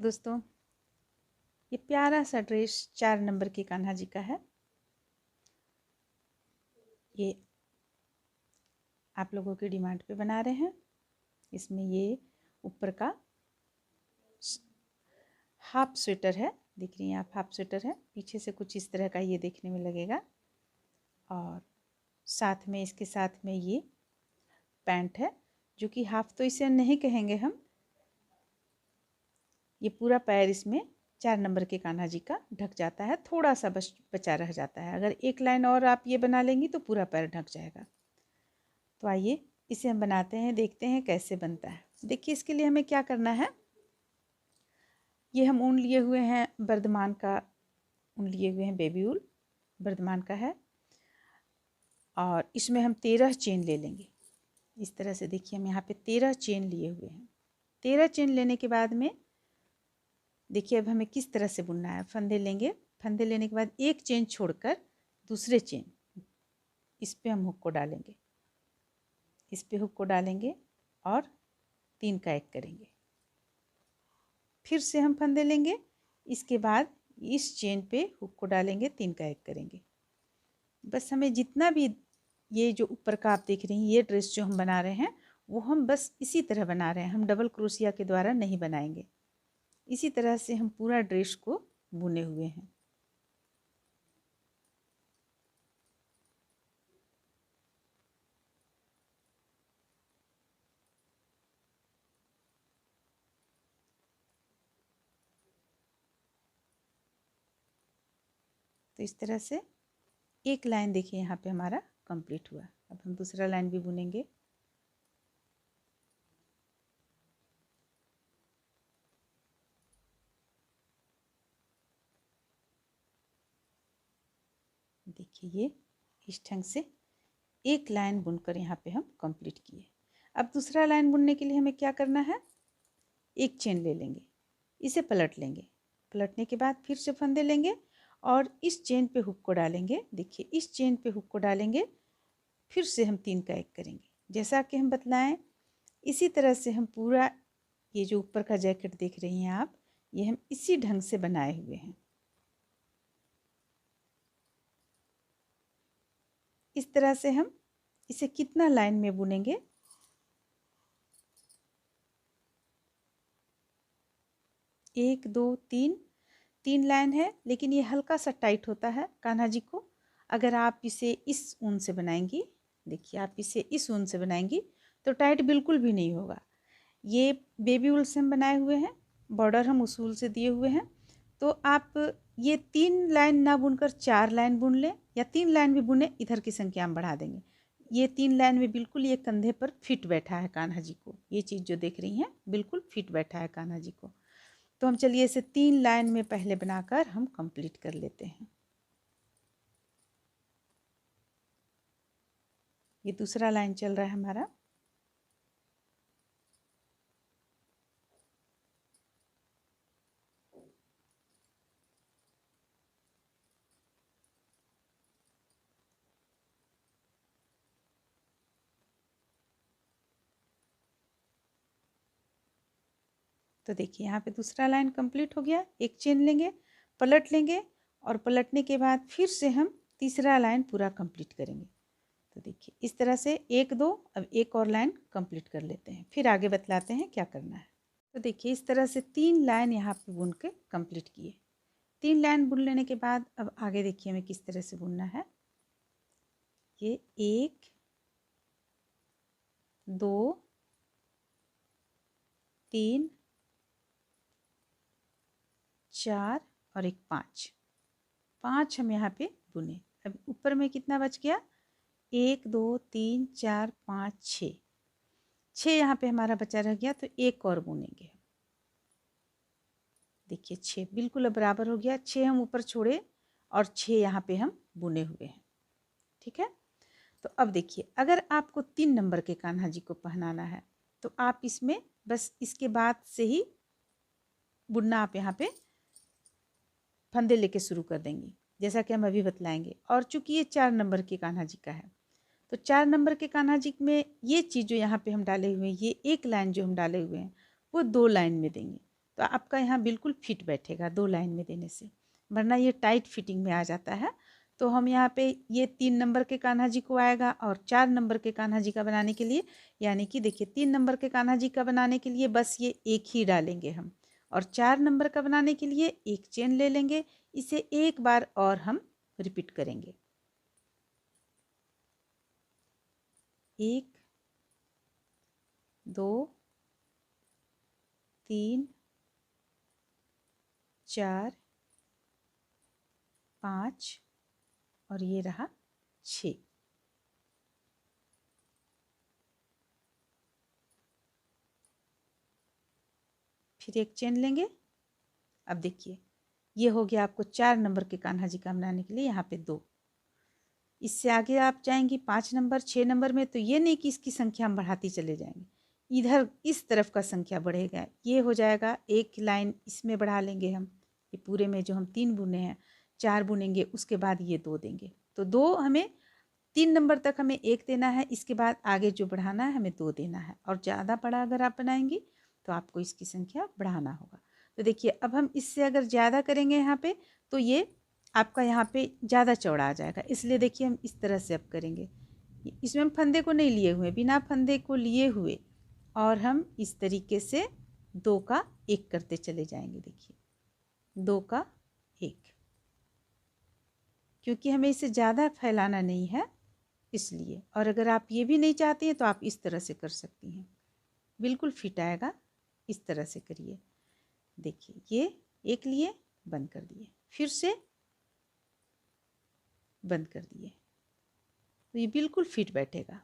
दोस्तों, ये प्यारा सा ड्रेस 4 नंबर के कान्हा जी का है। ये आप लोगों की डिमांड पे बना रहे हैं। इसमें ये ऊपर का हाफ स्वेटर है, दिख रही हैं आप, हाफ स्वेटर है। पीछे से कुछ इस तरह का ये देखने में लगेगा और साथ में इसके साथ में ये पैंट है, जो कि हाफ तो इसे नहीं कहेंगे हम। ये पूरा पैर इसमें 4 नंबर के कान्हा जी का ढक जाता है, थोड़ा सा बस बचा रह जाता है। अगर एक लाइन और आप ये बना लेंगी तो पूरा पैर ढक जाएगा। तो आइए इसे हम बनाते हैं, देखते हैं कैसे बनता है। देखिए इसके लिए हमें क्या करना है। ये हम ऊन लिए हुए हैं, वर्धमान का ऊन लिए हुए हैं, बेबी ऊल वर्धमान का है। और इसमें हम 13 चेन ले लेंगे। इस तरह से देखिए हम यहाँ पे 13 चेन लिए हुए हैं। 13 चेन लेने के बाद में देखिए अब हमें किस तरह से बुनना है। फंदे लेंगे, फंदे लेने के बाद एक चेन छोड़कर दूसरे चेन इस पे हम हुक को डालेंगे, इस पे हुक को डालेंगे और 3 का 1 करेंगे। फिर से हम फंदे लेंगे, इसके बाद इस चेन पे हुक को डालेंगे, 3 का 1 करेंगे। बस हमें जितना भी ये जो ऊपर का आप देख रही हैं, ये ड्रेस जो हम बना रहे हैं वो हम बस इसी तरह बना रहे हैं। हम डबल क्रोशिया के द्वारा नहीं बनाएंगे। इसी तरह से हम पूरा ड्रेस को बुने हुए हैं। तो इस तरह से एक लाइन देखिए यहाँ पे हमारा कंप्लीट हुआ। अब हम दूसरा लाइन भी बुनेंगे। देखिए ये इस ढंग से एक लाइन बुनकर यहाँ पे हम कंप्लीट किए। अब दूसरा लाइन बुनने के लिए हमें क्या करना है, एक चेन ले लेंगे, इसे पलट लेंगे, पलटने के बाद फिर से फंदे लेंगे और इस चेन पे हुक को डालेंगे। देखिए इस चेन पे हुक को डालेंगे, फिर से हम 3 का 1 करेंगे, जैसा कि हम बतलाएं। इसी तरह से हम पूरा ये जो ऊपर का जैकेट देख रही हैं आप, ये हम इसी ढंग से बनाए हुए हैं। इस तरह से हम इसे कितना लाइन में बुनेंगे, एक दो तीन, 3 लाइन है, लेकिन ये हल्का सा टाइट होता है कान्हा जी को। अगर आप इसे इस ऊन से बनाएंगी, देखिए आप इसे इस ऊन से बनाएंगी तो टाइट बिल्कुल भी नहीं होगा। ये बेबी ऊल से हम बनाए हुए हैं, बॉर्डर हम उस ऊल से दिए हुए हैं। तो आप ये 3 लाइन ना बुनकर 4 लाइन बुन लें, या 3 लाइन भी बुने, इधर की संख्या हम बढ़ा देंगे। ये 3 लाइन में बिल्कुल ये कंधे पर फिट बैठा है कान्हा जी को। ये चीज़ जो देख रही हैं बिल्कुल फिट बैठा है कान्हा जी को। तो हम चलिए इसे 3 लाइन में पहले बनाकर हम कंप्लीट कर लेते हैं। ये दूसरा लाइन चल रहा है हमारा। तो देखिए यहाँ पे दूसरा लाइन कंप्लीट हो गया। एक चेन लेंगे, पलट लेंगे और पलटने के बाद फिर से हम तीसरा लाइन पूरा कंप्लीट करेंगे। तो देखिए इस तरह से एक दो, अब एक और लाइन कंप्लीट कर लेते हैं, फिर आगे बतलाते हैं क्या करना है। तो देखिए इस तरह से 3 लाइन यहाँ पे बुन के कंप्लीट किए। 3 लाइन बुन लेने के बाद अब आगे देखिए हमें किस तरह से बुनना है। ये 1 2 3 4 और एक 5, 5 हम यहाँ पे बुने। अब ऊपर में कितना बच गया, 1 2 3 4 5 6, 6 यहाँ पे हमारा बचा रह गया। तो एक और बुनेंगे। देखिए 6 बिल्कुल बराबर हो गया। 6 हम ऊपर छोड़े और 6 यहाँ पे हम बुने हुए हैं। ठीक है। तो अब देखिए अगर आपको 3 नंबर के कान्हा जी को पहनाना है तो आप इसमें बस इसके बाद से ही बुनना आप यहाँ पे फंदे लेके शुरू कर देंगी, जैसा कि हम अभी बतलाएंगे। और चूंकि ये 4 नंबर के कान्हा जी का है, तो 4 नंबर के कान्हा जी में ये चीज़ जो यहाँ पे हम डाले हुए हैं, ये एक लाइन जो हम डाले हुए हैं वो 2 लाइन में देंगे। तो आपका यहाँ बिल्कुल फिट बैठेगा 2 लाइन में देने से, वरना ये टाइट फिटिंग में आ जाता है। तो हम यहाँ पे ये 3 नंबर के कान्हा जी को आएगा, और 4 नंबर के कान्हा जी का बनाने के लिए, यानी कि देखिए 3 नंबर के कान्हा जी का बनाने के लिए बस ये एक ही डालेंगे हम, और 4 नंबर का बनाने के लिए एक चेन ले लेंगे। इसे एक बार और हम रिपीट करेंगे। 1 2 3 4 5 और ये रहा 6। फिर एक चेन लेंगे। अब देखिए ये हो गया आपको 4 नंबर के कान्हा जी का बनाने के लिए, यहाँ पे 2। इससे आगे आप जाएंगी 5 नंबर 6 नंबर में, तो ये नहीं कि इसकी संख्या हम बढ़ाती चले जाएंगे, इधर इस तरफ का संख्या बढ़ेगा। ये हो जाएगा एक लाइन इसमें बढ़ा लेंगे हम, ये पूरे में जो हम 3 बुने हैं 4 बुनेंगे, उसके बाद ये 2 देंगे। तो 2 हमें 3 नंबर तक हमें 1 देना है, इसके बाद आगे जो बढ़ाना है हमें 2 देना है। और ज़्यादा बड़ा अगर आप बनाएंगी तो आपको इसकी संख्या बढ़ाना होगा। तो देखिए अब हम इससे अगर ज़्यादा करेंगे यहाँ पे, तो ये आपका यहाँ पे ज़्यादा चौड़ा आ जाएगा। इसलिए देखिए हम इस तरह से अब करेंगे। इसमें हम फंदे को नहीं लिए हुए, बिना फंदे को लिए हुए, और हम इस तरीके से 2 का 1 करते चले जाएंगे। देखिए 2 का 1, क्योंकि हमें इसे ज़्यादा फैलाना नहीं है इसलिए। और अगर आप ये भी नहीं चाहती हैं तो आप इस तरह से कर सकती हैं, बिल्कुल फिट आएगा। इस तरह से करिए। देखिए ये एक लिए, बंद कर दिए, फिर से बंद कर दिए, तो ये बिल्कुल फिट बैठेगा।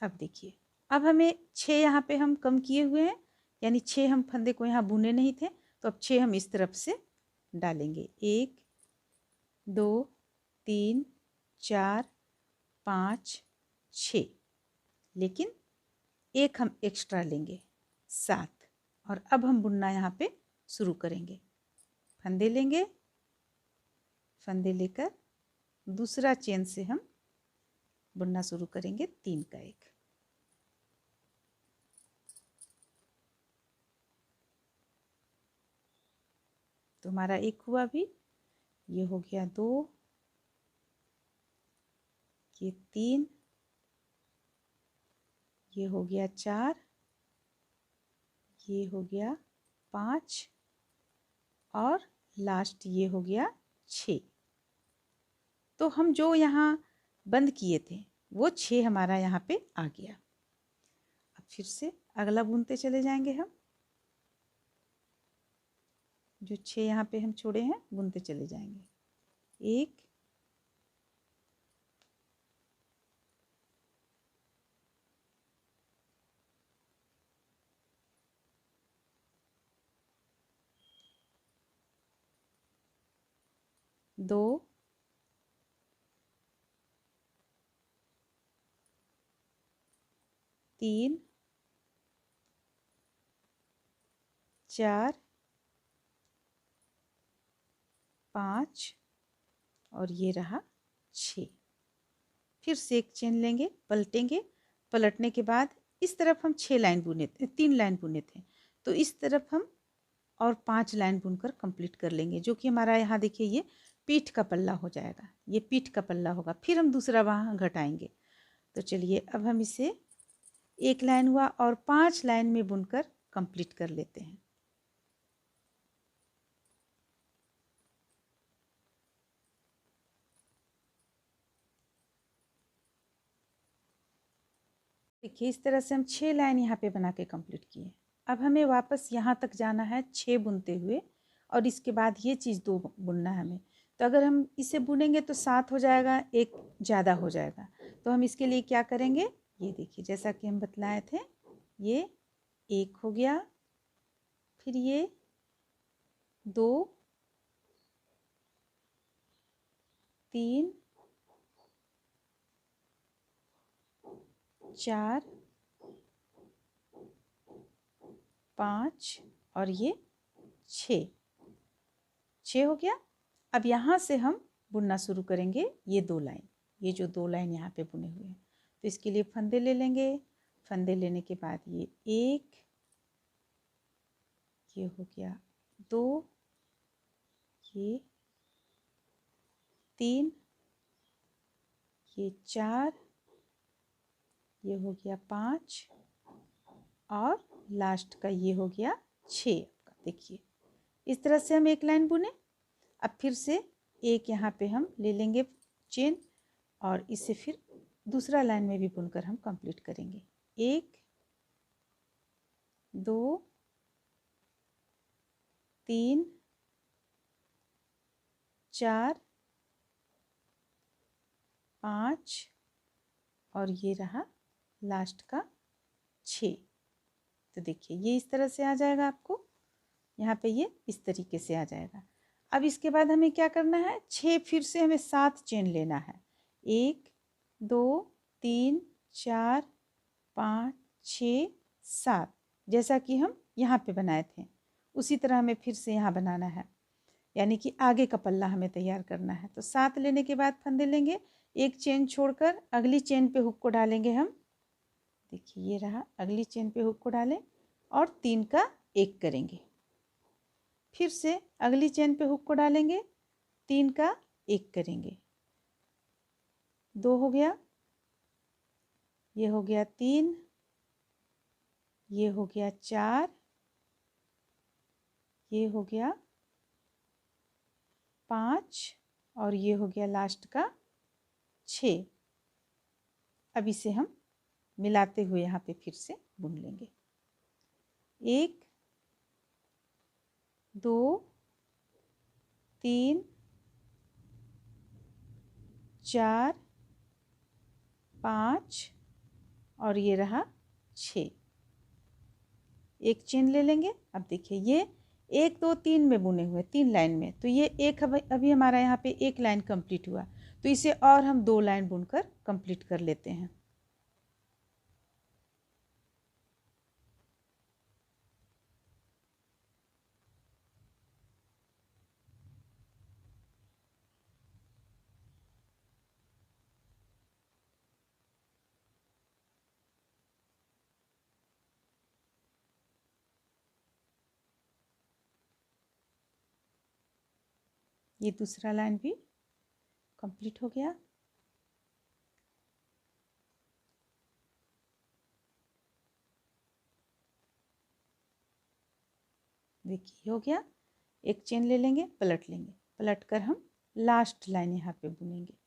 अब देखिए अब हमें 6 यहाँ पे हम कम किए हुए हैं, यानी 6 हम फंदे को यहाँ बुने नहीं थे, तो अब 6 हम इस तरफ से डालेंगे। 1 2 3 4 5 6, लेकिन एक हम एक्स्ट्रा लेंगे 7। और अब हम बुनना यहाँ पे शुरू करेंगे। फंदे लेंगे, फंदे लेकर दूसरा चेन से हम बुनना शुरू करेंगे 3 का 1। तो हमारा 1 हुआ भी, ये हो गया 2, ये 3, ये हो गया 4, ये हो गया 5, और लास्ट ये हो गया 6। तो हम जो यहाँ बंद किए थे वो 6 हमारा यहाँ पे आ गया। अब फिर से अगला बुनते चले जाएंगे हम, जो 6 यहाँ पे हम छोड़े हैं बुनते चले जाएंगे। 1 2 3 4 5 और ये रहा 6। फिर से एक चेन लेंगे, पलटेंगे, पलटने के बाद इस तरफ हम 6 लाइन बुने थे, 3 लाइन बुने थे, तो इस तरफ हम और 5 लाइन बुनकर कंप्लीट कर लेंगे, जो कि हमारा यहाँ देखिए ये पीठ का पल्ला हो जाएगा। ये पीठ का पल्ला होगा, फिर हम दूसरा वहाँ घटाएंगे। तो चलिए अब हम इसे 1 लाइन हुआ और 5 लाइन में बुनकर कंप्लीट कर लेते हैं। देखिए इस तरह से हम 6 लाइन यहाँ पे बना के कंप्लीट किए। अब हमें वापस यहाँ तक जाना है 6 बुनते हुए, और इसके बाद ये चीज़ 2 बुनना है हमें। तो अगर हम इसे बुनेंगे तो 7 हो जाएगा, एक ज़्यादा हो जाएगा। तो हम इसके लिए क्या करेंगे, ये देखिए जैसा कि हम बतलाए थे, ये 1 हो गया, फिर ये 2 3 4 5 और ये 6 हो गया। अब यहाँ से हम बुनना शुरू करेंगे ये 2 लाइन। ये जो 2 लाइन यहाँ पे बुने हुए हैं। तो इसके लिए फंदे ले लेंगे। फंदे लेने के बाद ये 1, ये हो गया 2, ये 3, ये 4, ये हो गया 5 और लास्ट का ये हो गया 6। देखिए इस तरह से हम एक लाइन बुने। अब फिर से एक यहाँ पे हम ले लेंगे चेन और इसे फिर दूसरा लाइन में भी बुनकर हम कंप्लीट करेंगे। 1, 2, 3, 4, 5 और ये रहा लास्ट का 6। तो देखिए ये इस तरह से आ जाएगा, आपको यहाँ पे ये इस तरीके से आ जाएगा। अब इसके बाद हमें क्या करना है, 6 फिर से हमें 7 चेन लेना है। 1, 2, 3, 4, 5, 6, 7, जैसा कि हम यहाँ पे बनाए थे उसी तरह हमें फिर से यहाँ बनाना है, यानी कि आगे का पल्ला हमें तैयार करना है। तो 7 लेने के बाद फंदे लेंगे, एक चेन छोड़कर अगली चेन पे हुक को डालेंगे हम। देखिए ये रहा, अगली चेन पे हुक को डालें और 3 का 1 करेंगे। फिर से अगली चेन पे हुक को डालेंगे, 3 का 1 करेंगे। 2 हो गया, ये हो गया 3, ये हो गया 4, ये हो गया 5 और ये हो गया लास्ट का 6। अब इसे हम मिलाते हुए यहाँ पे फिर से बुन लेंगे। 1, 2, 3, 4, 5 और ये रहा 6। एक चेन ले लेंगे। अब देखिए ये 1, 2, 3 में बुने हुए 3 लाइन में, तो ये एक अभी हमारा यहाँ पे एक लाइन कंप्लीट हुआ, तो इसे और हम 2 लाइन बुनकर कंप्लीट कर लेते हैं। ये दूसरा लाइन भी कंप्लीट हो गया। देखिए हो गया, एक चेन ले लेंगे, पलट लेंगे, पलट कर हम लास्ट लाइन यहाँ पे बुनेंगे।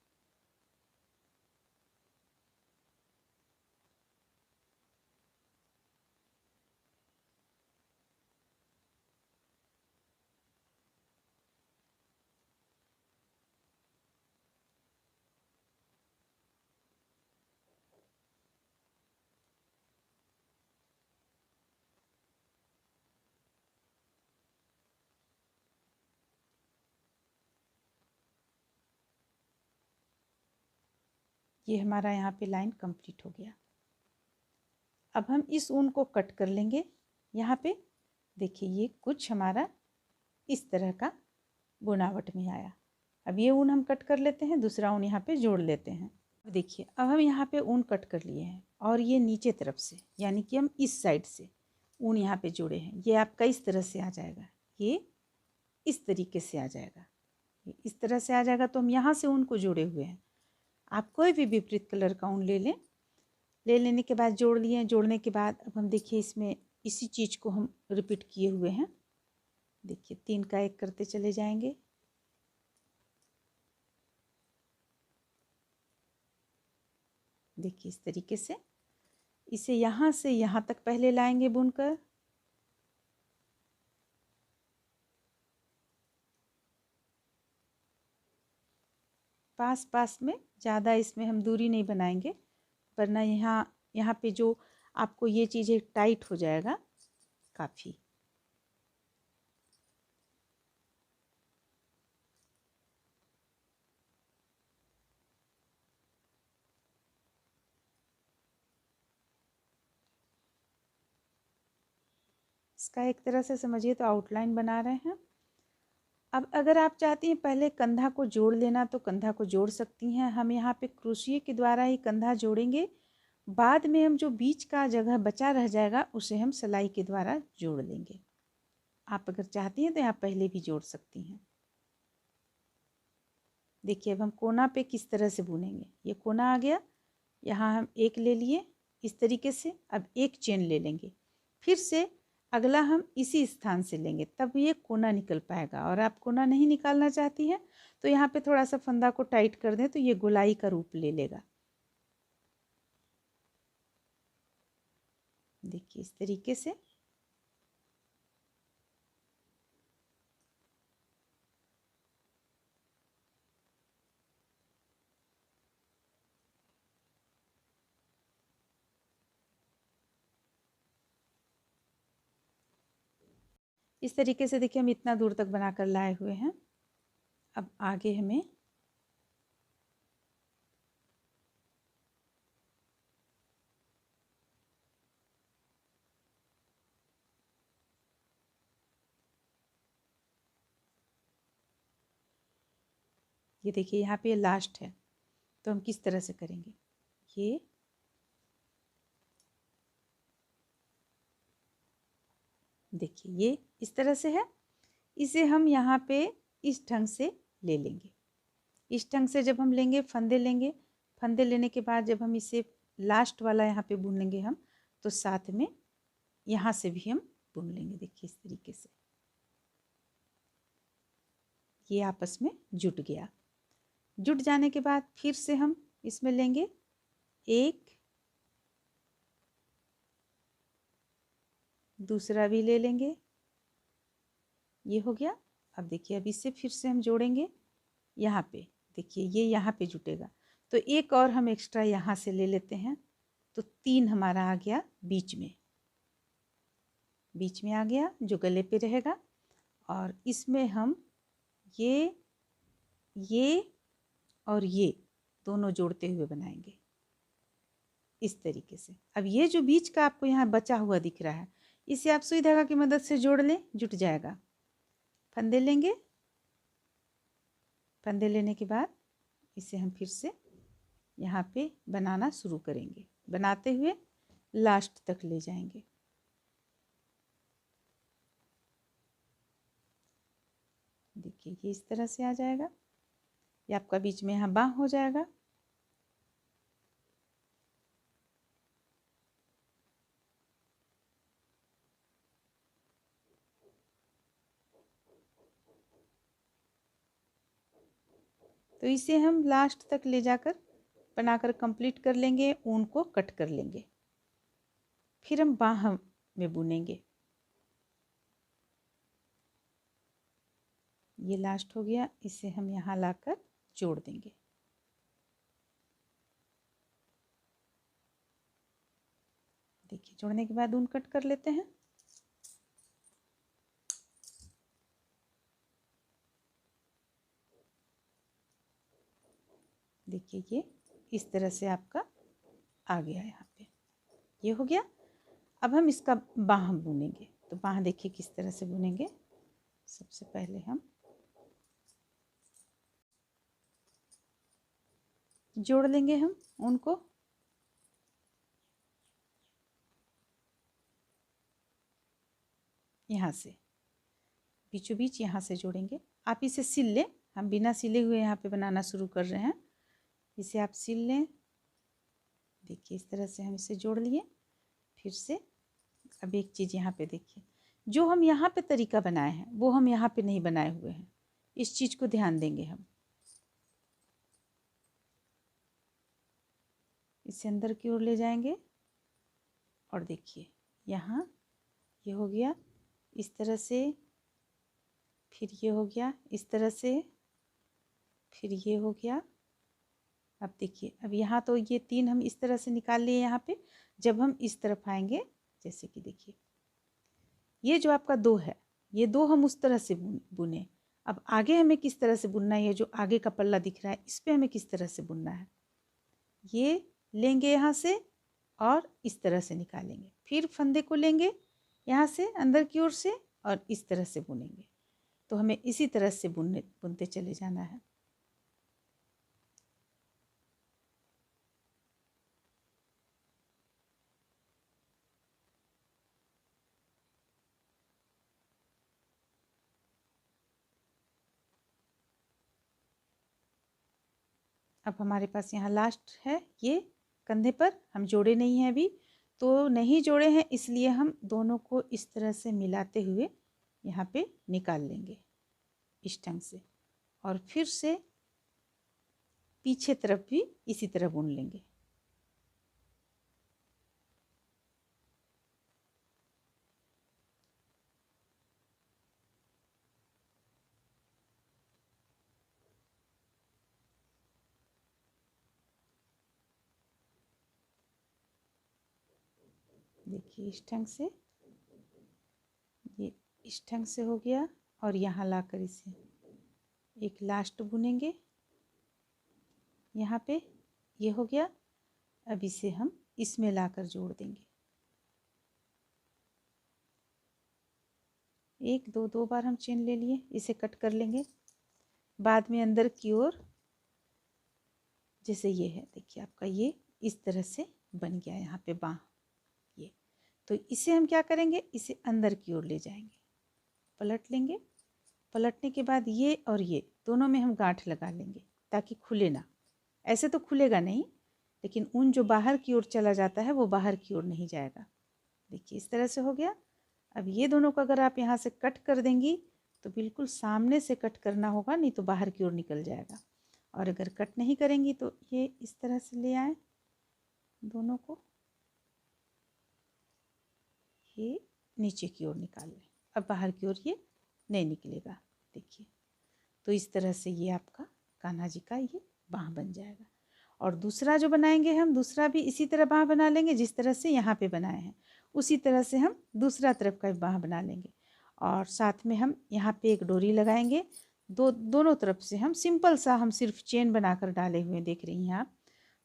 ये हमारा यहाँ पे लाइन कंप्लीट हो गया। अब हम इस ऊन को कट कर लेंगे। यहाँ पे देखिए ये कुछ हमारा इस तरह का बुनावट में आया। अब ये ऊन हम कट कर लेते हैं, दूसरा ऊन यहाँ पे जोड़ लेते हैं। देखिए अब हम यहाँ पे ऊन कट कर लिए हैं और ये नीचे तरफ से, यानी कि हम इस साइड से ऊन यहाँ पे जोड़े हैं। ये आपका इस तरह से आ जाएगा, ये इस तरीके से आ जाएगा, ये इस तरह से आ जाएगा। तो हम यहाँ से ऊन को जोड़े हुए हैं। आप कोई भी विपरीत कलर का ऊन ले लें, ले लेने के बाद जोड़ लिए। जोड़ने के बाद अब हम देखिए इसमें इसी चीज़ को हम रिपीट किए हुए हैं। देखिए 3 का 1 करते चले जाएंगे। देखिए इस तरीके से इसे यहाँ से यहाँ तक पहले लाएंगे बुनकर। पास पास में, ज़्यादा इसमें हम दूरी नहीं बनाएंगे, वरना यहाँ पे जो आपको ये चीज़ें टाइट हो जाएगा काफ़ी। इसका एक तरह से समझिए तो आउटलाइन बना रहे हैं। अब अगर आप चाहती हैं पहले कंधा को जोड़ लेना तो कंधा को जोड़ सकती हैं। हम यहाँ पे क्रोशिये के द्वारा ही कंधा जोड़ेंगे। बाद में हम जो बीच का जगह बचा रह जाएगा उसे हम सिलाई के द्वारा जोड़ लेंगे। आप अगर चाहती हैं तो यहाँ पहले भी जोड़ सकती हैं। देखिए अब हम कोना पे किस तरह से बुनेंगे। ये कोना आ गया, यहाँ हम एक ले लिए इस तरीके से। अब एक चेन ले लेंगे, फिर से अगला हम इसी स्थान से लेंगे, तब ये कोना निकल पाएगा। और आप कोना नहीं निकालना चाहती हैं तो यहाँ पे थोड़ा सा फंदा को टाइट कर दें तो ये गोलाई का रूप ले लेगा। देखिए इस तरीके से। इस तरीके से देखिए हम इतना दूर तक बनाकर लाए हुए हैं। अब आगे हमें ये देखिए यहाँ पे लास्ट है तो हम किस तरह से करेंगे। ये देखिए ये इस तरह से है। इसे हम यहाँ पे इस ढंग से ले लेंगे। इस ढंग से जब हम लेंगे, फंदे लेंगे, फंदे लेने के बाद जब हम इसे लास्ट वाला यहाँ पे बुन लेंगे हम, तो साथ में यहाँ से भी हम बुन लेंगे। देखिए इस तरीके से ये आपस में जुट गया। जुट जाने के बाद फिर से हम इसमें लेंगे एक, दूसरा भी ले लेंगे, ये हो गया। अब देखिए अब इससे फिर से हम जोड़ेंगे यहाँ पे। देखिए ये यहाँ पे जुटेगा तो एक और हम एक्स्ट्रा यहाँ से ले लेते हैं तो 3 हमारा आ गया बीच में। बीच में आ गया जो गले पे रहेगा। और इसमें हम ये और ये दोनों जोड़ते हुए बनाएंगे इस तरीके से। अब ये जो बीच का आपको यहाँ बचा हुआ दिख रहा है, इसे आप सुई धागा की मदद से जोड़ लें, जुट जाएगा। फंदे लेंगे, फंदे लेने के बाद इसे हम फिर से यहाँ पे बनाना शुरू करेंगे। बनाते हुए लास्ट तक ले जाएंगे। देखिए ये इस तरह से आ जाएगा। ये आपका बीच में यहाँ बाँह हो जाएगा। तो इसे हम लास्ट तक ले जाकर बनाकर कंप्लीट कर लेंगे। ऊन को कट कर लेंगे, फिर हम बाँह में बुनेंगे। ये लास्ट हो गया, इसे हम यहाँ लाकर जोड़ देंगे। देखिए जोड़ने के बाद ऊन कट कर लेते हैं। देखिए ये इस तरह से आपका आ गया। यहाँ पे ये हो गया। अब हम इसका बाँह बुनेंगे। तो बाँह देखिए किस तरह से बुनेंगे। सबसे पहले हम जोड़ लेंगे हम ऊन को। यहाँ से बीचों बीच यहाँ से जोड़ेंगे। आप इसे सिल लें, हम बिना सिले हुए यहाँ पे बनाना शुरू कर रहे हैं। इसे आप सिल लें। देखिए इस तरह से हम इसे जोड़ लिए। फिर से अब एक चीज़ यहाँ पे देखिए, जो हम यहाँ पे तरीका बनाए हैं वो हम यहाँ पे नहीं बनाए हुए हैं। इस चीज़ को ध्यान देंगे हम। इसे अंदर की ओर ले जाएंगे और देखिए यहाँ ये हो गया इस तरह से, फिर ये हो गया इस तरह से, फिर ये हो गया। अब देखिए अब यहाँ तो ये 3 हम इस तरह से निकाल लिए। यहाँ पे जब हम इस तरफ आएंगे, जैसे कि देखिए ये जो आपका 2 है, ये 2 हम उस तरह से बुने। अब आगे हमें किस तरह से बुनना है, ये जो आगे का पल्ला दिख रहा है इस पे हमें किस तरह से बुनना है। ये लेंगे यहाँ से और इस तरह से निकालेंगे, फिर फंदे को लेंगे यहाँ से अंदर की ओर से और इस तरह से बुनेंगे। तो हमें इसी तरह से बुनते चले जाना है। अब हमारे पास यहाँ लास्ट है, ये कंधे पर हम जोड़े नहीं हैं अभी, तो नहीं जोड़े हैं इसलिए हम दोनों को इस तरह से मिलाते हुए यहाँ पे निकाल लेंगे इस ढंग से, और फिर से पीछे तरफ भी इसी तरह बुन लेंगे। देखिए इस ढंग से, ये इस ढंग से हो गया, और यहाँ लाकर इसे एक लास्ट बुनेंगे यहाँ पे, ये हो गया। अब इसे हम इसमें लाकर जोड़ देंगे, एक दो बार हम चेन ले लिए, इसे कट कर लेंगे। बाद में अंदर की ओर जैसे ये है, देखिए आपका ये इस तरह से बन गया यहाँ पे बाँह ये। तो इसे हम क्या करेंगे, इसे अंदर की ओर ले जाएंगे, पलट लेंगे। पलटने के बाद ये और ये दोनों में हम गांठ लगा लेंगे ताकि खुले ना। ऐसे तो खुलेगा नहीं, लेकिन ऊन जो बाहर की ओर चला जाता है वो बाहर की ओर नहीं जाएगा। देखिए इस तरह से हो गया। अब ये दोनों को अगर आप यहाँ से कट कर देंगी तो बिल्कुल सामने से कट करना होगा, नहीं तो बाहर की ओर निकल जाएगा। और अगर कट नहीं करेंगी तो ये इस तरह से ले आए दोनों को, ये नीचे की ओर निकाल लें। अब बाहर की ओर ये नहीं निकलेगा, देखिए। तो इस तरह से ये आपका कान्हा जी का ये बाँह बन जाएगा। और दूसरा जो बनाएंगे हम, दूसरा भी इसी तरह बाँह बना लेंगे, जिस तरह से यहाँ पे बनाए हैं उसी तरह से हम दूसरा तरफ का बाँह बना लेंगे। और साथ में हम यहाँ पे एक डोरी लगाएंगे, दोनों तरफ से हम सिंपल सा, हम सिर्फ चेन बनाकर डाले हुए हैं, देख रही हैं आप।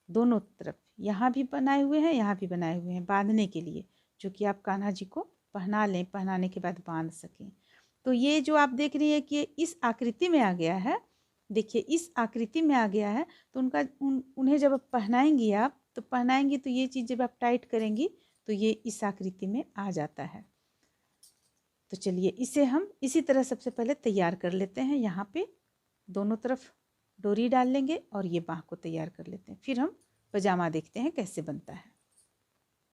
दोनों तरफ यहाँ भी बनाए हुए हैं, यहाँ भी बनाए हुए हैं बांधने के लिए, जो कि आप कान्हा जी को पहना लें, पहनाने के बाद बांध सकें। तो ये जो आप देख रही हैं कि इस आकृति में आ गया है, देखिए इस आकृति में आ गया है, तो उन्हें जब आप पहनाएंगी, आप तो पहनाएंगी तो ये चीज़ जब आप टाइट करेंगी तो ये इस आकृति में आ जाता है। तो चलिए इसे हम इसी तरह सबसे पहले तैयार कर लेते हैं। यहाँ पे दोनों तरफ डोरी डाल लेंगे और ये बाँह को तैयार कर लेते हैं, फिर हम पजामा देखते हैं कैसे बनता है।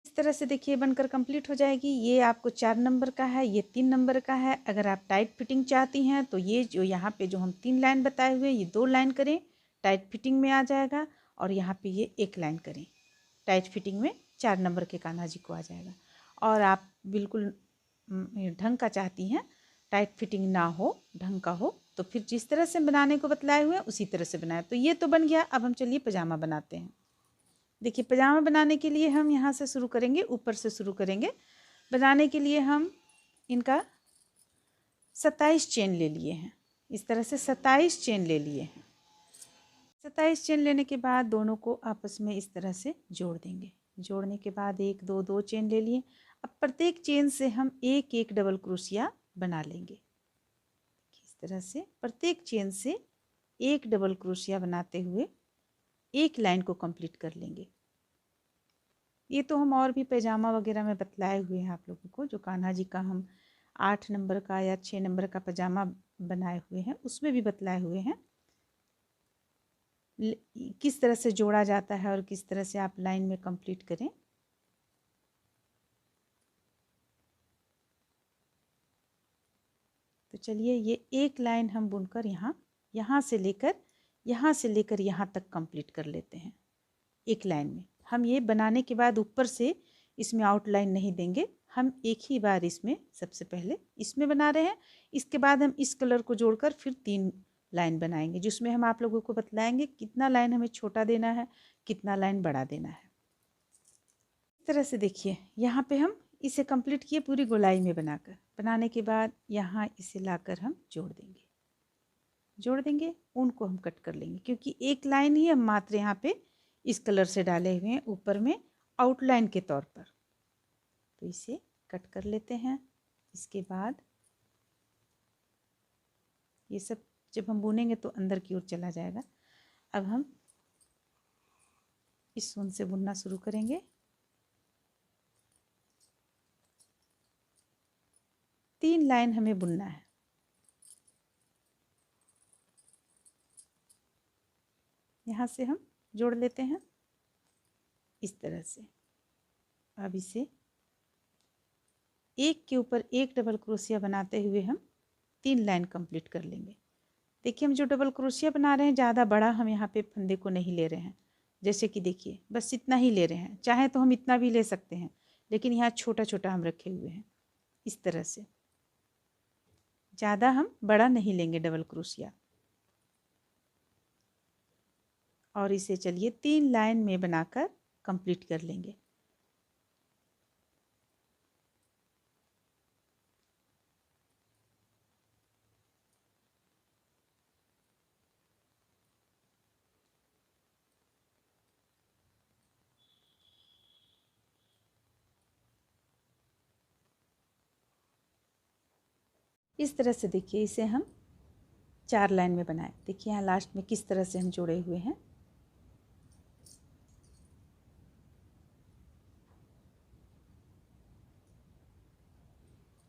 इस तरह से देखिए बनकर कंप्लीट हो जाएगी। ये आपको 4 नंबर का है, ये 3 नंबर का है। अगर आप टाइट फिटिंग चाहती हैं तो ये जो यहाँ पे जो हम 3 लाइन बताए हुए हैं, ये 2 लाइन करें, टाइट फिटिंग में आ जाएगा। और यहाँ पे ये 1 लाइन करें, टाइट फिटिंग में 4 नंबर के कान्हा जी को आ जाएगा। और आप बिल्कुल ढंग का चाहती हैं, टाइट फिटिंग ना हो, ढंग का हो, तो फिर जिस तरह से बनाने को बतलाए हुए हैं उसी तरह से बनाए। तो ये तो बन गया। अब हम चलिए पजामा बनाते हैं। देखिए पजामा बनाने के लिए हम यहाँ से शुरू करेंगे, ऊपर से शुरू करेंगे। बनाने के लिए हम इनका 27 चेन ले लिए हैं, इस तरह से 27 चेन ले लिए हैं। 27 चेन लेने के बाद दोनों को आपस में इस तरह से जोड़ देंगे। जोड़ने के बाद 1 2 2 चेन ले लिए। अब प्रत्येक चेन से हम एक एक डबल क्रोशिया बना लेंगे। इस तरह से प्रत्येक चेन से एक डबल क्रोशिया बनाते हुए एक लाइन को कंप्लीट कर लेंगे। ये तो हम और भी पैजामा वगैरह में बतलाए हुए हैं आप लोगों को, जो कान्हा जी का हम 8 नंबर का या 6 नंबर का पजामा बनाए हुए हैं उसमें भी बतलाए हुए हैं किस तरह से जोड़ा जाता है और किस तरह से आप लाइन में कंप्लीट करें। तो चलिए ये एक लाइन हम बुनकर यहाँ से लेकर यहाँ तक कंप्लीट कर लेते हैं। एक लाइन में हम ये बनाने के बाद ऊपर से इसमें आउटलाइन नहीं देंगे, हम एक ही बार इसमें सबसे पहले इसमें बना रहे हैं। इसके बाद हम इस कलर को जोड़कर फिर 3 लाइन बनाएंगे, जिसमें हम आप लोगों को बतलाएंगे कितना लाइन हमें छोटा देना है, कितना लाइन बड़ा देना है। इस तरह से देखिए यहाँ पे हम इसे कंप्लीट किए पूरी गोलाई में बनाकर। बनाने के बाद यहाँ इसे लाकर हम जोड़ देंगे, ऊन को हम कट कर लेंगे, क्योंकि एक लाइन ही हम मात्र यहाँ पे इस कलर से डाले हुए हैं ऊपर में आउटलाइन के तौर पर। तो इसे कट कर लेते हैं। इसके बाद ये सब जब हम बुनेंगे तो अंदर की ओर चला जाएगा। अब हम इस ऊन से बुनना शुरू करेंगे। 3 लाइन हमें बुनना है। यहाँ से हम जोड़ लेते हैं इस तरह से। अब इसे एक के ऊपर एक डबल क्रोशिया बनाते हुए हम 3 लाइन कंप्लीट कर लेंगे। देखिए हम जो डबल क्रोशिया बना रहे हैं ज़्यादा बड़ा हम यहाँ पे फंदे को नहीं ले रहे हैं। जैसे कि देखिए बस इतना ही ले रहे हैं, चाहे तो हम इतना भी ले सकते हैं, लेकिन यहाँ छोटा छोटा हम रखे हुए हैं इस तरह से। ज़्यादा हम बड़ा नहीं लेंगे डबल क्रोशिया। और इसे चलिए 3 लाइन में बनाकर कंप्लीट कर लेंगे। इस तरह से देखिए इसे हम 4 लाइन में बनाए। देखिए यहाँ लास्ट में किस तरह से हम जोड़े हुए हैं।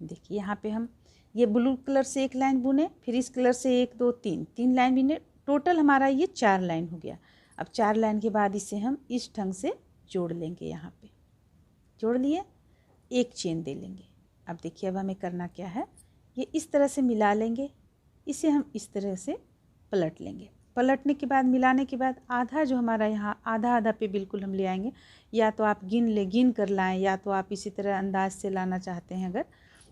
देखिए यहाँ पे हम ये ब्लू कलर से एक लाइन बुने, फिर इस कलर से 1 2 3 लाइन बुने। टोटल हमारा ये 4 लाइन हो गया। अब 4 लाइन के बाद इसे हम इस ढंग से जोड़ लेंगे। यहाँ पे जोड़ लिए, एक चेन दे लेंगे। अब देखिए अब हमें करना क्या है, ये इस तरह से मिला लेंगे, इसे हम इस तरह से पलट लेंगे। पलटने के बाद मिलाने के बाद आधा जो हमारा यहाँ आधा आधा पे बिल्कुल हम ले आएंगे। या तो आप गिन कर लाएं, या तो आप इसी तरह अंदाज से लाना चाहते हैं अगर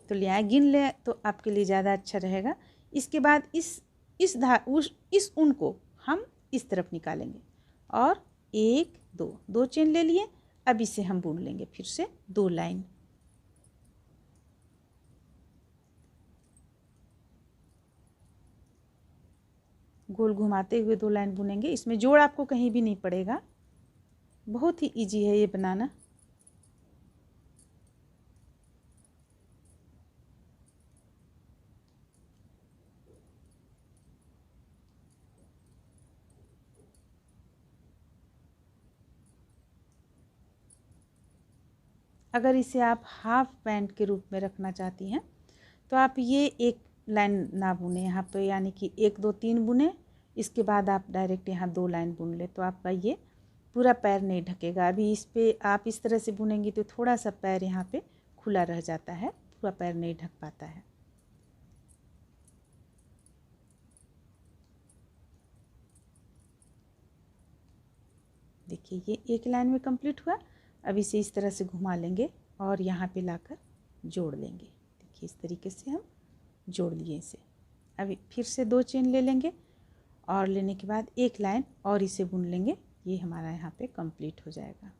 तो ले आए, गिन ले तो आपके लिए ज़्यादा अच्छा रहेगा। इसके बाद इस ऊन को हम इस तरफ निकालेंगे और 1 2 चेन ले लिए। अब इसे हम बुन लेंगे फिर से 2 लाइन। गोल घुमाते हुए 2 लाइन बुनेंगे। इसमें जोड़ आपको कहीं भी नहीं पड़ेगा, बहुत ही इजी है ये बनाना। अगर इसे आप हाफ पैंट के रूप में रखना चाहती हैं तो आप ये एक लाइन ना बुने यहाँ पे, यानी कि 1 2 3 बुने, इसके बाद आप डायरेक्ट यहाँ 2 लाइन बुन ले तो आपका ये पूरा पैर नहीं ढकेगा। अभी इस पे आप इस तरह से बुनेंगी तो थोड़ा सा पैर यहाँ पे खुला रह जाता है, पूरा पैर नहीं ढक पाता है। देखिए ये एक लाइन में कंप्लीट हुआ। अब इसे इस तरह से घुमा लेंगे और यहाँ पे लाकर जोड़ लेंगे। देखिए इस तरीके से हम जोड़ लिए इसे। अभी फिर से 2 चेन ले लेंगे और लेने के बाद एक लाइन और इसे बुन लेंगे। ये हमारा यहाँ पे कंप्लीट हो जाएगा।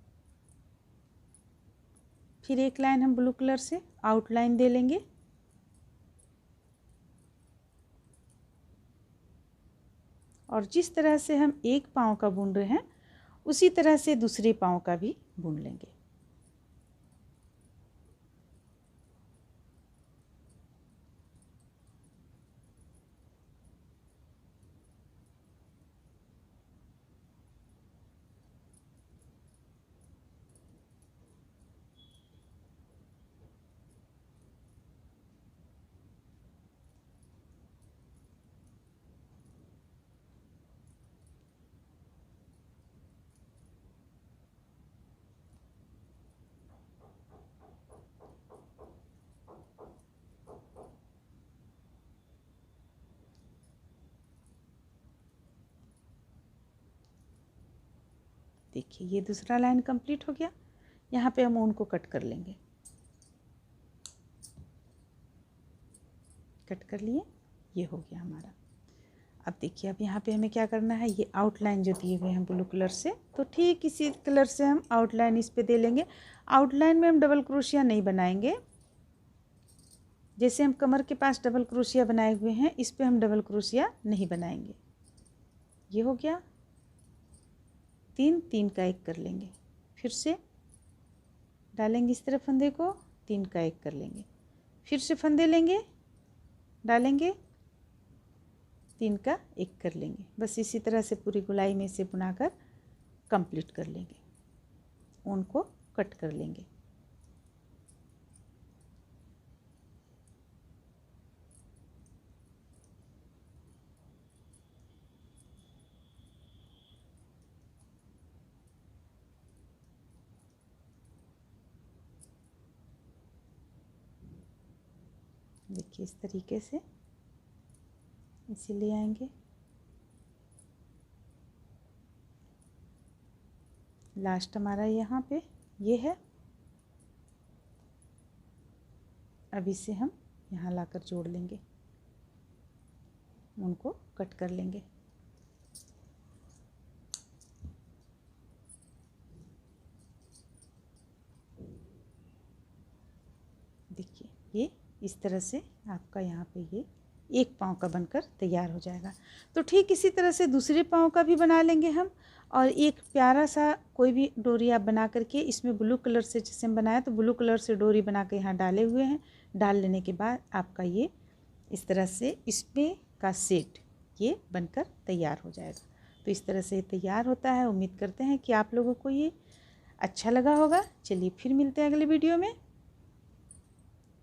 फिर एक लाइन हम ब्लू कलर से आउटलाइन दे लेंगे और जिस तरह से हम एक पाँव का बुन रहे हैं उसी तरह से दूसरे पाँव का भी बुन लेंगे। देखिए ये दूसरा लाइन कंप्लीट हो गया। यहाँ पे हम ऊन को कट कर लेंगे। कट कर लिए, ये हो गया हमारा। अब देखिए अब यहाँ पे हमें क्या करना है, ये आउटलाइन जो दिए हुए हैं ब्लू कलर से, तो ठीक इसी कलर से हम आउटलाइन इस पे दे लेंगे। आउटलाइन में हम डबल क्रोशिया नहीं बनाएंगे। जैसे हम कमर के पास डबल क्रोशिया बनाए हुए हैं, इस पे हम डबल क्रोशिया नहीं बनाएंगे। ये हो गया। 3 3 का 1 कर लेंगे, फिर से डालेंगे इस तरफ फंदे को, 3 का 1 कर लेंगे, फिर से फंदे लेंगे, डालेंगे 3 का एक कर लेंगे। बस इसी तरह से पूरी गोलाई में से बुनाकर कंप्लीट कर लेंगे। ऊन को कट कर लेंगे। देखिए इस तरीके से इसे ले आएंगे। लास्ट हमारा यहाँ पे ये है। अब इसे हम यहाँ लाकर जोड़ लेंगे, उनको कट कर लेंगे। देखिए ये इस तरह से आपका यहाँ पे ये एक पाँव का बनकर तैयार हो जाएगा। तो ठीक इसी तरह से दूसरे पाँव का भी बना लेंगे हम। और एक प्यारा सा कोई भी डोरी आप बना करके, इसमें ब्लू कलर से जैसे हम बनाया तो ब्लू कलर से डोरी बना के यहाँ डाले हुए हैं। डाल लेने के बाद आपका ये इस तरह से इसमें का सेट ये बनकर तैयार हो जाएगा। तो इस तरह से तैयार होता है। उम्मीद करते हैं कि आप लोगों को ये अच्छा लगा होगा। चलिए फिर मिलते हैं अगले वीडियो में।